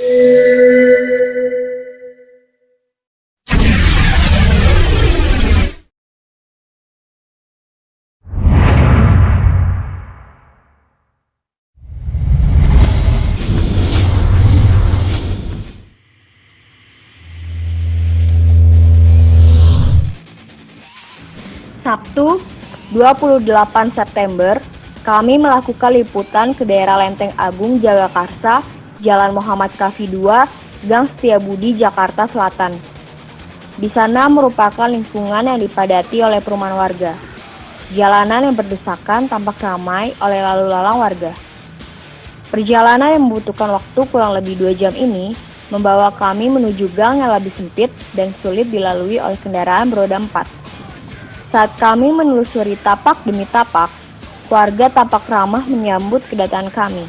Sabtu, 28 September, kami melakukan liputan ke daerah Lenteng Agung Jagakarsa, Jalan Muhammad Kafi 2, Gang Setiabudi, Jakarta Selatan. Di sana merupakan lingkungan yang dipadati oleh perumahan warga. Jalanan yang berdesakan tampak ramai oleh lalu lalang warga. Perjalanan yang membutuhkan waktu kurang lebih 2 jam ini membawa kami menuju gang yang lebih sempit dan sulit dilalui oleh kendaraan beroda 4. Saat kami menelusuri tapak demi tapak, warga tampak ramah menyambut kedatangan kami.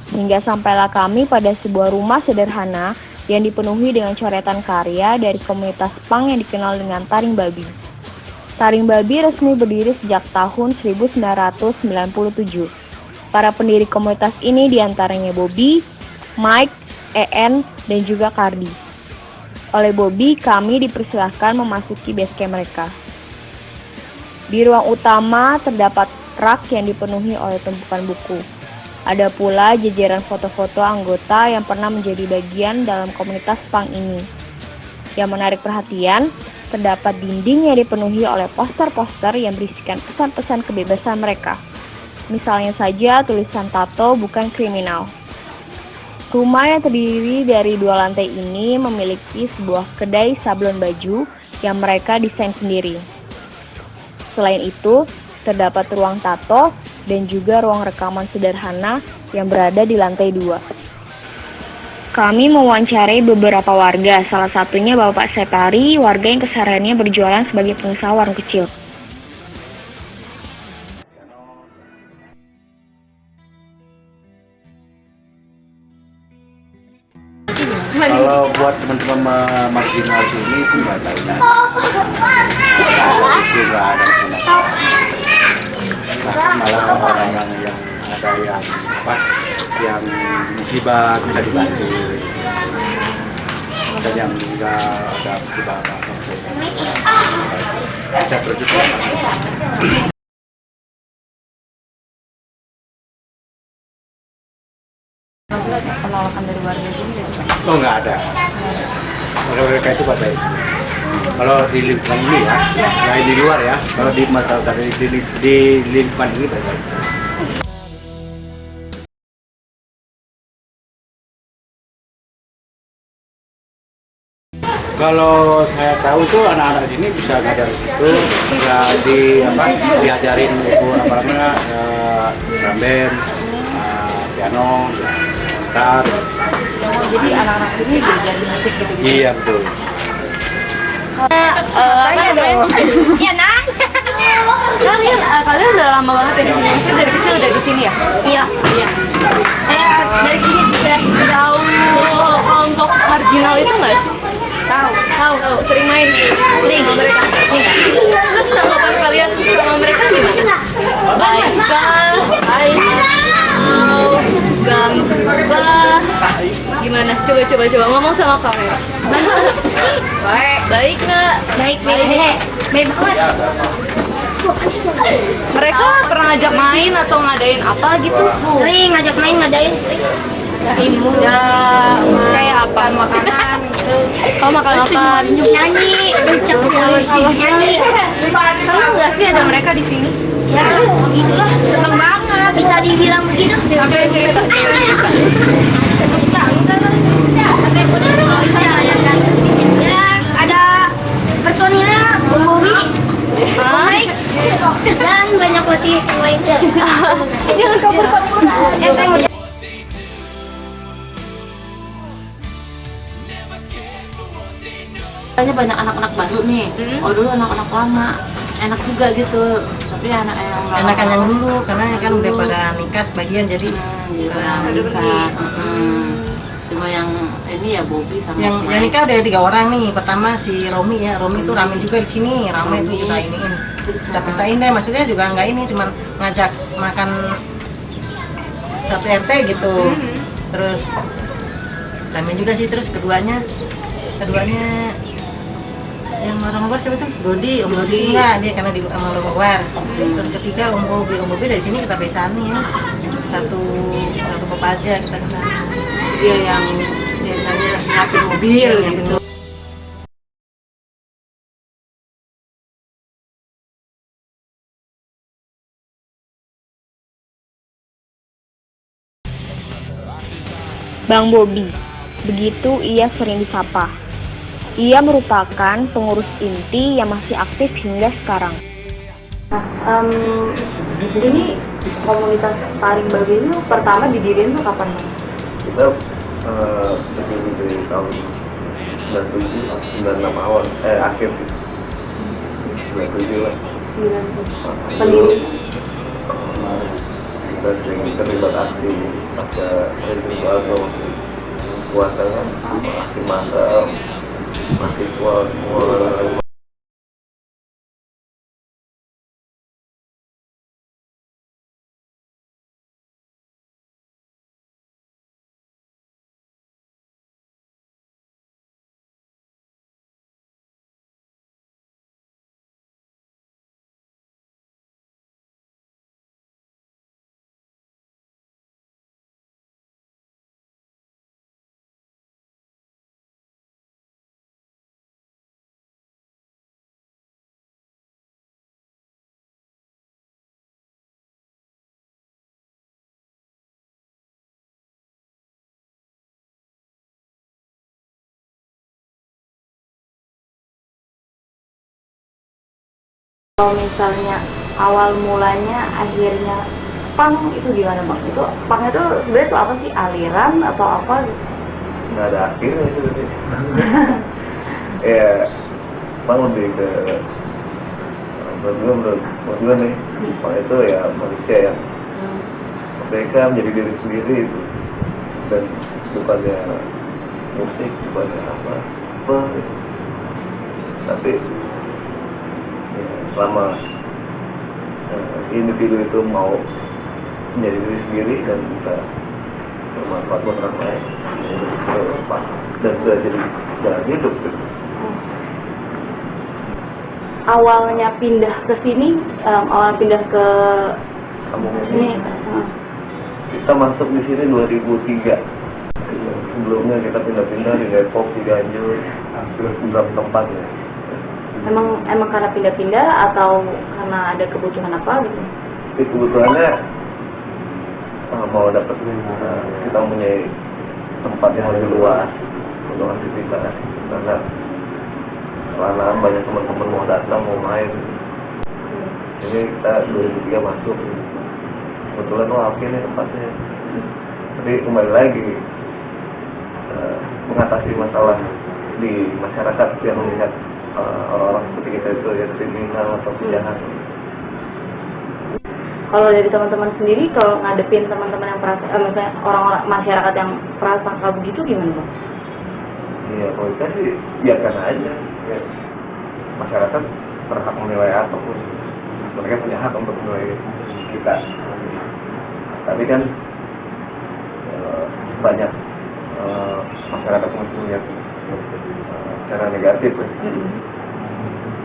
Hingga sampailah kami pada sebuah rumah sederhana yang dipenuhi dengan coretan karya dari komunitas punk yang dikenal dengan Taring Babi. Taring Babi resmi berdiri sejak tahun 1997. Para pendiri komunitas ini diantaranya Bobby, Mike, EN, dan juga Cardi. Oleh Bobby, kami dipersilahkan memasuki basecamp mereka. Di ruang utama terdapat rak yang dipenuhi oleh tumpukan buku. Ada pula jajaran foto-foto anggota yang pernah menjadi bagian dalam komunitas punk ini. Yang menarik perhatian, terdapat dinding yang dipenuhi oleh poster-poster yang berisikan pesan-pesan kebebasan mereka. Misalnya saja tulisan tato bukan kriminal. Rumah yang terdiri dari 2 lantai ini memiliki sebuah kedai sablon baju yang mereka desain sendiri. Selain itu, terdapat ruang tato dan juga ruang rekaman sederhana yang berada di lantai 2. Kami mewawancarai beberapa warga, salah satunya Bapak Setari, warga yang kesehariannya berjualan sebagai pengusaha warung kecil. Kalau buat teman-teman marginal sini itu nggak tahu nggak ada bahkan malah orang yang ada yang musibah bisa dibantu dan yang nggak ada musibah apa bisa berjuang. Maksudnya penolakan dari warga sini nggak sih, Pak? Oh, nggak ada. Mereka itu baik. Kalau di lingkungan ini ya, lain di luar ya. Kalau di masyarakat di lingkungan ini baik. Kalau saya tahu tuh anak-anak sini bisa ngajar di situ, ya diajarin apa namanya drum band, piano, gitar. Jadi anak-anak sini belajar musik gitu. Iya betul. Ya nanya. Kalian udah lama banget ya di sini? Maksudnya dari kecil udah di sini ya? Iya. Iya. Saya dari sini sudah Tahu kelompok marginal itu nggak sih? Tahu. Sering main sama mereka? Iya. Terus tanggapan kalian sama mereka gimana? Baik kah? Baik atau gambah? Gimana? Coba ngomong sama kamera. Baik nggak? baik banget. Mereka pernah ngajak main atau ngadain apa gitu? Sering ngajak main ngadain. Ilmu ya, kayak apa? Makanan gitu. Oh, makan. Nyanyi. Nyanyi. Senang nggak sih ada mereka di sini? Ya, itulah seneng banget. Bisa dibilang begitu. Sampai cerita. Ya, ada personilnya Bobi, Mike, dan banyak posisi yang lain. Jangan kabur. Ya, saya mau banyak anak-anak baru nih. Oh dulu anak-anak lama enak juga gitu, tapi anak yang enakan yang dulu karena kan udah pada nikah sebagian jadi nikah. Cuma yang ini ya Bobby sama yang nikah ada 3 orang nih. Pertama si Romi ya, Romi tuh rame juga di sini, rame tuh kita iniin, kita pestain deh. Maksudnya juga nggak ini, cuman ngajak makan satu RT gitu. Terus Rame juga sih. Terus keduanya yang orang luar siapa tuh? Om Dodi enggak, dia karena di sama orang luar. Terus ketiga Om Bobi dari sini kita besanin ya. Satu pepaja kita kenal. Dia yang biasanya ngapin mobil gitu. Bang Bobi, begitu ia sering disapa. Ia merupakan pengurus inti yang masih aktif hingga sekarang. Ini komunitas Taring Babi itu pertama didirikan tuh kapan? Kita berdiri dari tahun 97, 96 awal, akhir 97 lah. Pendiri. Kita sering terlibat aksi pada hari baru puasa kan, aksi massa, mahasiswa semua. Kalau misalnya awal mulanya akhirnya punk itu gimana bang? Itu punk itu sebenarnya itu apa sih, aliran atau apa gitu? Nggak ada akhirnya itu sih. Ya, bang lebih ke menurut gue nih, punk itu ya manusia yang mereka menjadi diri sendiri itu, dan bukannya musik, bukannya apa gitu. Tapi ya, selama individu itu mau menjadi diri sendiri dan bisa bermanfaat buat orang lain, dan bisa jadi jalan hidup gitu. Awalnya pindah ke sini, awal pindah ke Kampung ini, ini kita masuk di sini 2003. Sebelumnya kita pindah-pindah di Depok, di Ganjur, beberapa tempat ya. emang karena pindah-pindah atau karena ada kebutuhan apa gitu? Jadi kebutuhannya mau dapat kita mempunyai tempat yang lebih luas untuk aktivitas, karena lama banyak teman-teman mau datang, mau main. Jadi kita 2003 masuk, kebetulan oke nih tempatnya. Tapi kembali lagi mengatasi masalah di masyarakat yang melihat orang-orang seperti kita itu ya kriminal atau penjahat. Kalau dari teman-teman sendiri, kalau ngadepin teman-teman yang misalnya orang-orang masyarakat yang prasangka begitu gimana bang? Iya, kalau kita sih biarkan aja. Ya, masyarakat berhak menilai apapun. Mereka punya hak untuk menilai kita. Tapi kan banyak masyarakat yang melihat secara negatif ya.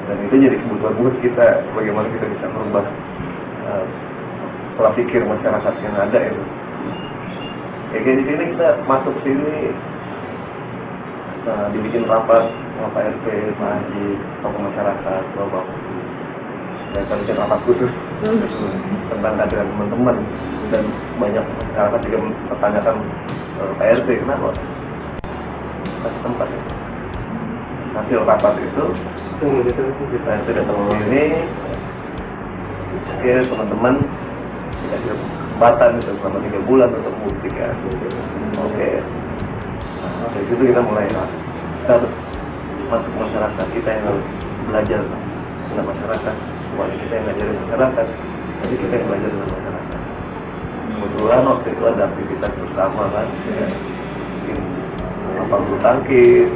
Dan itu jadi kebutuhan buat kita, bagaimana kita bisa merubah pola pikir masyarakat yang ada itu. Ya, kayak di sini kita masuk sini, dibikin rapat sama Pak RT, Pak Haji, tokoh masyarakat, Bapak. Dan kita bikin rapat khusus tentang kehadiran teman-teman, dan banyak masyarakat juga mempertanyakan Pak RT kenapa kasih tempat ya. Hasil rapat itu kita datang ke sini, oke teman-teman dikasih kesempatan itu selama 3 bulan untuk membuktikan. Oke, nah, dari situ kita mulai kita harus masuk ke masyarakat, kita yang harus belajar dengan masyarakat, semuanya kita yang ngajarin masyarakat, jadi kita yang belajar dengan masyarakat. Kebetulan waktu itu ada aktivitas bersama kan, ya, bikin lapang bulu tangkis,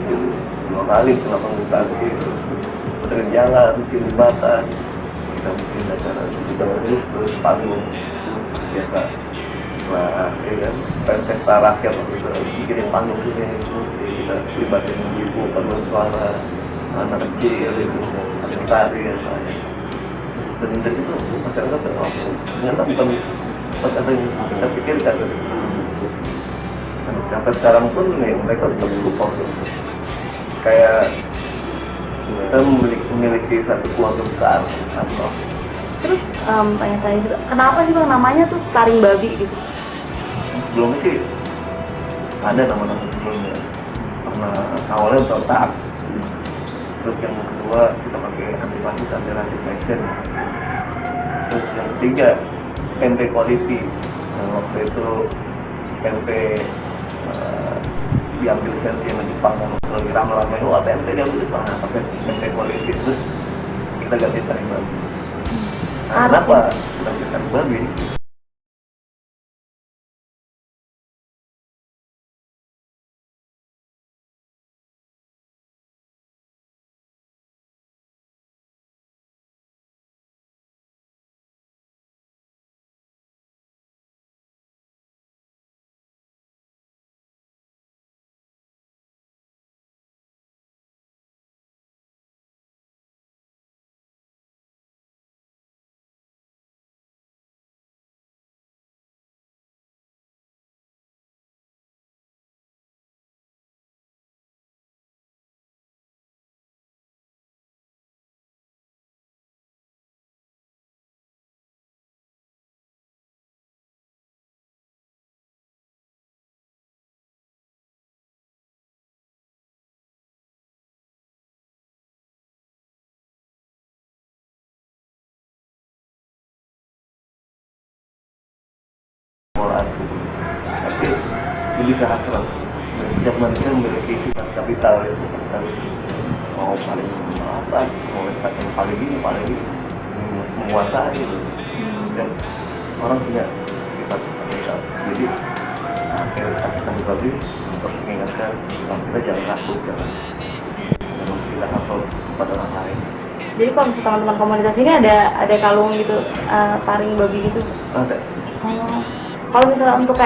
2 kali bikin lapang bulu tangkis, benerin jalan, bikin jembatan, kita bikin acara terus panggung biasa Nah, ya kan, pesta rakyat waktu itu bikinin panggung sini, kita libatin ibu, paduan suara, anak kecil itu, ada yang tari dan lain. Dan dari itu masyarakat ternyata bukan ada yang kita pikirkan. Dan sampai sekarang pun nih mereka tetap support. Kayak kita memiliki satu keluarga besar atau Terus tanya-tanya juga, kenapa sih Bang namanya tuh taring babi gitu? sebelumnya sih ada nama-nama sebelumnya, karena awalnya otak. Terus yang kedua kita pakai antipasis anti fashion. Terus yang ketiga PMP quality. Waktu itu PMP diambil versi yang Jepang yang lagi ramai-ramai. Oh PMP diambil Jepang, pakai PMP quality. Terus kita ganti taring babi. Nah, kenapa kita ganti taring babi? Tapi lebih ke hasrat. Setiap manusia memiliki sifat kapital itu mau paling apa, mau yang paling ini menguasai itu. Dan orang punya sifat kapital. Jadi kita berbagi untuk mengingatkan kalau kita jangan takut, jangan tidak takut pada orang lain. Jadi kalau misalnya teman-teman komunitas ini ada kalung gitu, taring babi gitu. Ada. Oh. Kalau misalnya untuk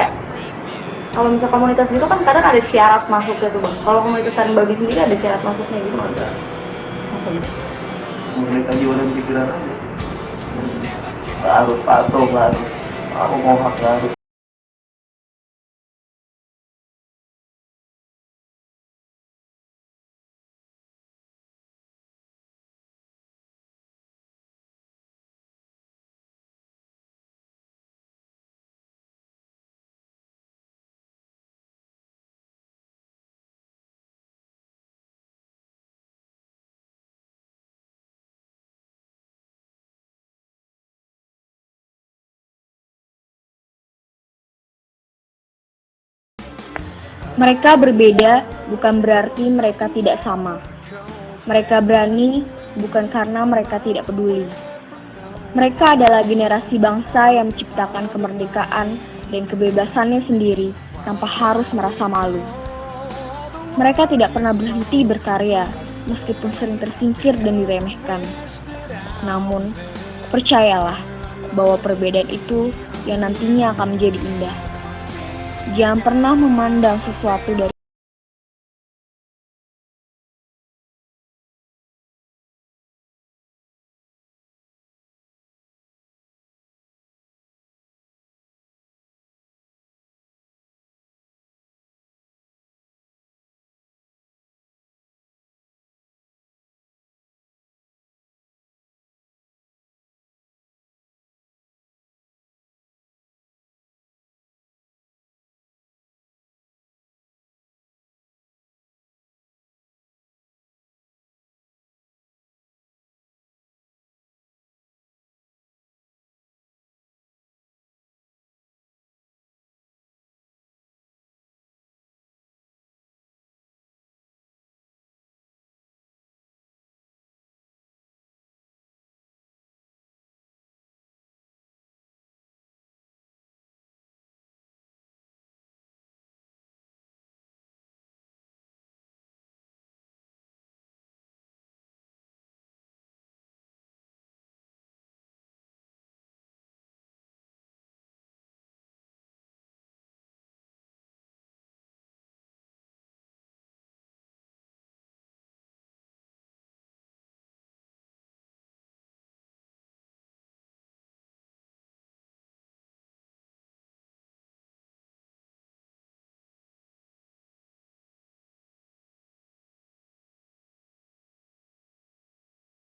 kalau misalnya komunitas itu kan kadang ada syarat masuknya tuh Bang. Kalau komunitas taring babi sendiri ada syarat masuknya gitu nggak? Ada. Mengenai jiwa dan pikiran aja. Nggak harus patuh, nggak harus aku mau hak, nggak harus. Mereka berbeda bukan berarti mereka tidak sama. Mereka berani bukan karena mereka tidak peduli. Mereka adalah generasi bangsa yang menciptakan kemerdekaan dan kebebasannya sendiri tanpa harus merasa malu. Mereka tidak pernah berhenti berkarya meskipun sering tersingkir dan diremehkan. Namun, percayalah bahwa perbedaan itu yang nantinya akan menjadi indah. Jangan pernah memandang sesuatu dari